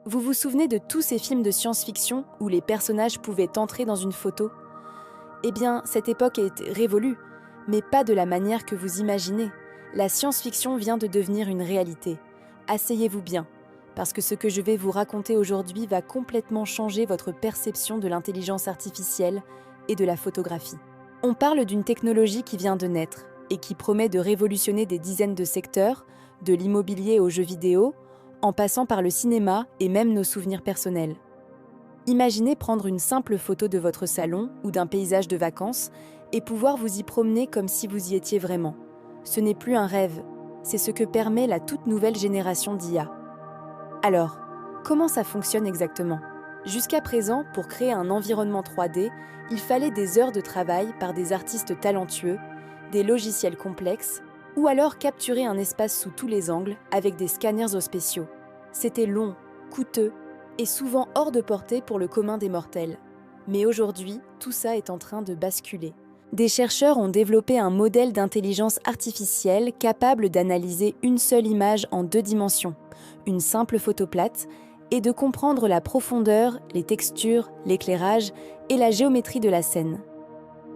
Vous vous souvenez de tous ces films de science-fiction où les personnages pouvaient entrer dans une photo? Eh bien, cette époque est révolue, mais pas de la manière que vous imaginez. La science-fiction vient de devenir une réalité. Asseyez-vous bien, parce que ce que je vais vous raconter aujourd'hui va complètement changer votre perception de l'intelligence artificielle et de la photographie. On parle d'une technologie qui vient de naître et qui promet de révolutionner des dizaines de secteurs, de l'immobilier aux jeux vidéo, en passant par le cinéma et même nos souvenirs personnels. Imaginez prendre une simple photo de votre salon ou d'un paysage de vacances et pouvoir vous y promener comme si vous y étiez vraiment. Ce n'est plus un rêve, c'est ce que permet la toute nouvelle génération d'IA. Alors, comment ça fonctionne exactement? Jusqu'à présent, pour créer un environnement 3D, il fallait des heures de travail par des artistes talentueux, des logiciels complexes, ou alors capturer un espace sous tous les angles avec des scanners spéciaux. C'était long, coûteux et souvent hors de portée pour le commun des mortels. Mais aujourd'hui, tout ça est en train de basculer. Des chercheurs ont développé un modèle d'intelligence artificielle capable d'analyser une seule image en 2 dimensions, une simple photo plate, et de comprendre la profondeur, les textures, l'éclairage et la géométrie de la scène.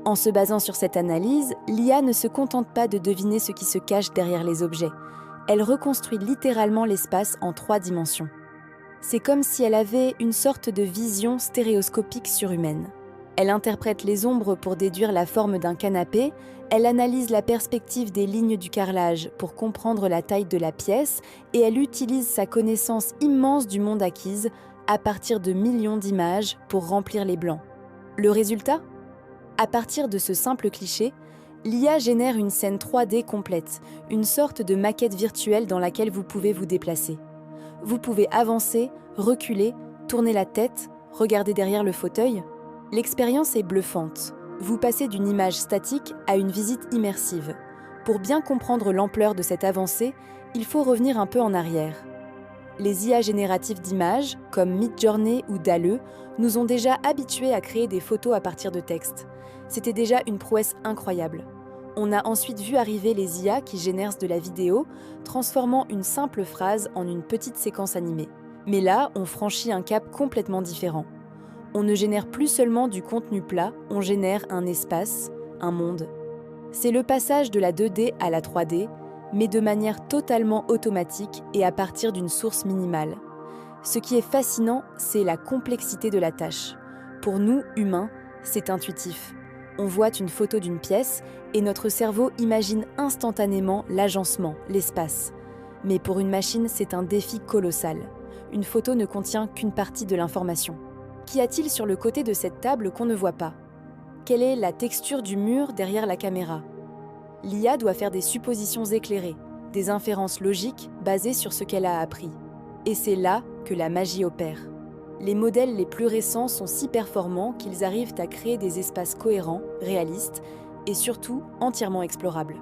En se basant sur cette analyse, l'IA ne se contente pas de deviner ce qui se cache derrière les objets. Elle reconstruit littéralement l'espace en 3 dimensions. C'est comme si elle avait une sorte de vision stéréoscopique surhumaine. Elle interprète les ombres pour déduire la forme d'un canapé, elle analyse la perspective des lignes du carrelage pour comprendre la taille de la pièce et elle utilise sa connaissance immense du monde acquise à partir de millions d'images pour remplir les blancs. Le résultat ? À partir de ce simple cliché, l'IA génère une scène 3D complète, une sorte de maquette virtuelle dans laquelle vous pouvez vous déplacer. Vous pouvez avancer, reculer, tourner la tête, regarder derrière le fauteuil. L'expérience est bluffante. Vous passez d'une image statique à une visite immersive. Pour bien comprendre l'ampleur de cette avancée, il faut revenir un peu en arrière. Les IA génératives d'images, comme Midjourney ou DALL-E, nous ont déjà habitués à créer des photos à partir de texte. C'était déjà une prouesse incroyable. On a ensuite vu arriver les IA qui génèrent de la vidéo, transformant une simple phrase en une petite séquence animée. Mais là, on franchit un cap complètement différent. On ne génère plus seulement du contenu plat, on génère un espace, un monde. C'est le passage de la 2D à la 3D, mais de manière totalement automatique et à partir d'une source minimale. Ce qui est fascinant, c'est la complexité de la tâche. Pour nous, humains, c'est intuitif. On voit une photo d'une pièce et notre cerveau imagine instantanément l'agencement, l'espace. Mais pour une machine, c'est un défi colossal. Une photo ne contient qu'une partie de l'information. Qu'y a-t-il sur le côté de cette table qu'on ne voit pas? Quelle est la texture du mur derrière la caméra? L'IA doit faire des suppositions éclairées, des inférences logiques basées sur ce qu'elle a appris. Et c'est là que la magie opère. Les modèles les plus récents sont si performants qu'ils arrivent à créer des espaces cohérents, réalistes et surtout entièrement explorables.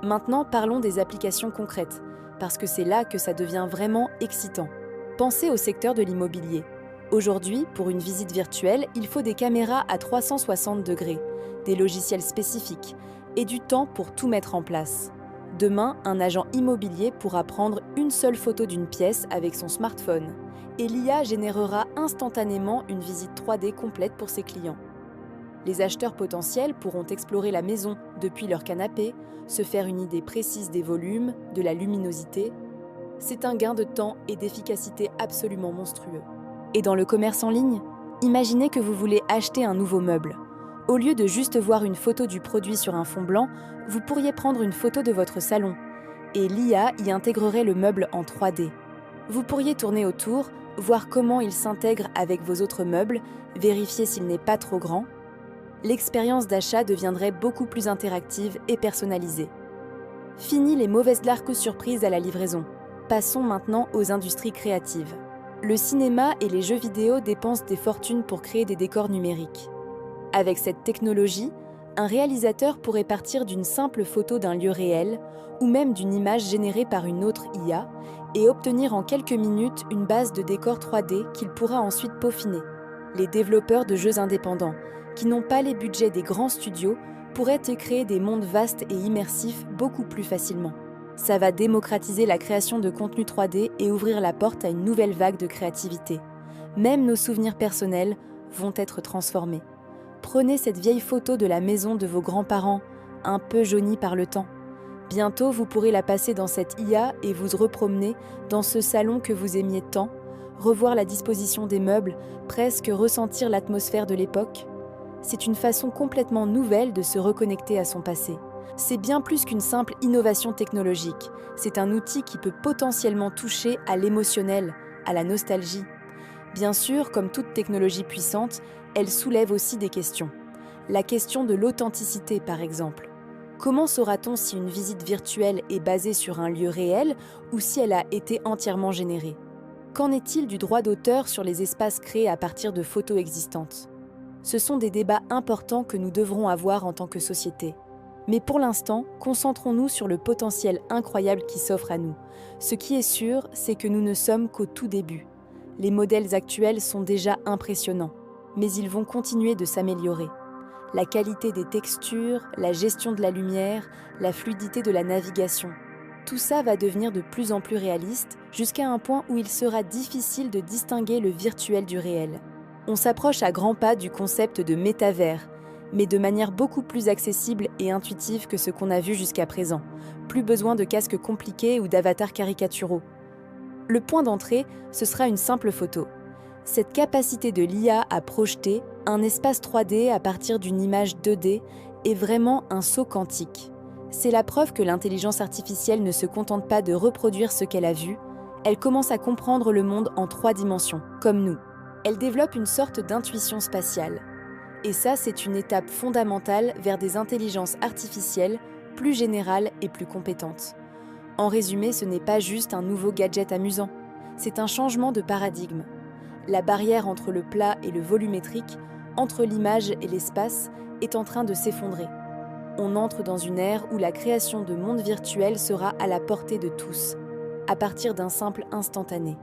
Maintenant, parlons des applications concrètes, parce que c'est là que ça devient vraiment excitant. Pensez au secteur de l'immobilier. Aujourd'hui, pour une visite virtuelle, il faut des caméras à 360 degrés, des logiciels spécifiques et du temps pour tout mettre en place. Demain, un agent immobilier pourra prendre une seule photo d'une pièce avec son smartphone et l'IA générera instantanément une visite 3D complète pour ses clients. Les acheteurs potentiels pourront explorer la maison depuis leur canapé, se faire une idée précise des volumes, de la luminosité. C'est un gain de temps et d'efficacité absolument monstrueux. Et dans le commerce en ligne, imaginez que vous voulez acheter un nouveau meuble. Au lieu de juste voir une photo du produit sur un fond blanc, vous pourriez prendre une photo de votre salon et l'IA y intégrerait le meuble en 3D. Vous pourriez tourner autour, voir comment il s'intègre avec vos autres meubles, vérifier s'il n'est pas trop grand. L'expérience d'achat deviendrait beaucoup plus interactive et personnalisée. Fini les mauvaises larques surprises à la livraison. Passons maintenant aux industries créatives. Le cinéma et les jeux vidéo dépensent des fortunes pour créer des décors numériques. Avec cette technologie, un réalisateur pourrait partir d'une simple photo d'un lieu réel ou même d'une image générée par une autre IA et obtenir en quelques minutes une base de décors 3D qu'il pourra ensuite peaufiner. Les développeurs de jeux indépendants, qui n'ont pas les budgets des grands studios, pourraient y créer des mondes vastes et immersifs beaucoup plus facilement. Ça va démocratiser la création de contenu 3D et ouvrir la porte à une nouvelle vague de créativité. Même nos souvenirs personnels vont être transformés. Prenez cette vieille photo de la maison de vos grands-parents, un peu jaunie par le temps. Bientôt, vous pourrez la passer dans cette IA et vous repromener dans ce salon que vous aimiez tant, revoir la disposition des meubles, presque ressentir l'atmosphère de l'époque. C'est une façon complètement nouvelle de se reconnecter à son passé. C'est bien plus qu'une simple innovation technologique. C'est un outil qui peut potentiellement toucher à l'émotionnel, à la nostalgie. Bien sûr, comme toute technologie puissante, elle soulève aussi des questions. La question de l'authenticité, par exemple. Comment saura-t-on si une visite virtuelle est basée sur un lieu réel ou si elle a été entièrement générée? Qu'en est-il du droit d'auteur sur les espaces créés à partir de photos existantes? Ce sont des débats importants que nous devrons avoir en tant que société. Mais pour l'instant, concentrons-nous sur le potentiel incroyable qui s'offre à nous. Ce qui est sûr, c'est que nous ne sommes qu'au tout début. Les modèles actuels sont déjà impressionnants, mais ils vont continuer de s'améliorer. La qualité des textures, la gestion de la lumière, la fluidité de la navigation. Tout ça va devenir de plus en plus réaliste, jusqu'à un point où il sera difficile de distinguer le virtuel du réel. On s'approche à grands pas du concept de métavers, mais de manière beaucoup plus accessible et intuitive que ce qu'on a vu jusqu'à présent. Plus besoin de casques compliqués ou d'avatars caricaturaux. Le point d'entrée, ce sera une simple photo. Cette capacité de l'IA à projeter un espace 3D à partir d'une image 2D est vraiment un saut quantique. C'est la preuve que l'intelligence artificielle ne se contente pas de reproduire ce qu'elle a vu, elle commence à comprendre le monde en 3 dimensions, comme nous. Elle développe une sorte d'intuition spatiale. Et ça, c'est une étape fondamentale vers des intelligences artificielles plus générales et plus compétentes. En résumé, ce n'est pas juste un nouveau gadget amusant, c'est un changement de paradigme. La barrière entre le plat et le volumétrique, entre l'image et l'espace, est en train de s'effondrer. On entre dans une ère où la création de mondes virtuels sera à la portée de tous, à partir d'un simple instantané.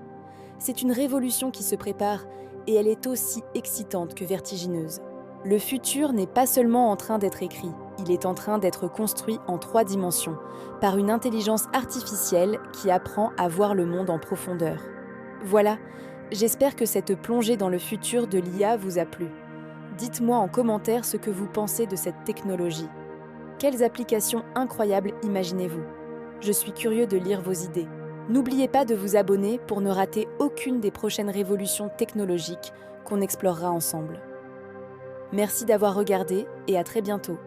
C'est une révolution qui se prépare et elle est aussi excitante que vertigineuse. Le futur n'est pas seulement en train d'être écrit, il est en train d'être construit en 3 dimensions, par une intelligence artificielle qui apprend à voir le monde en profondeur. Voilà, j'espère que cette plongée dans le futur de l'IA vous a plu. Dites-moi en commentaire ce que vous pensez de cette technologie. Quelles applications incroyables imaginez-vous? Je suis curieux de lire vos idées. N'oubliez pas de vous abonner pour ne rater aucune des prochaines révolutions technologiques qu'on explorera ensemble. Merci d'avoir regardé et à très bientôt.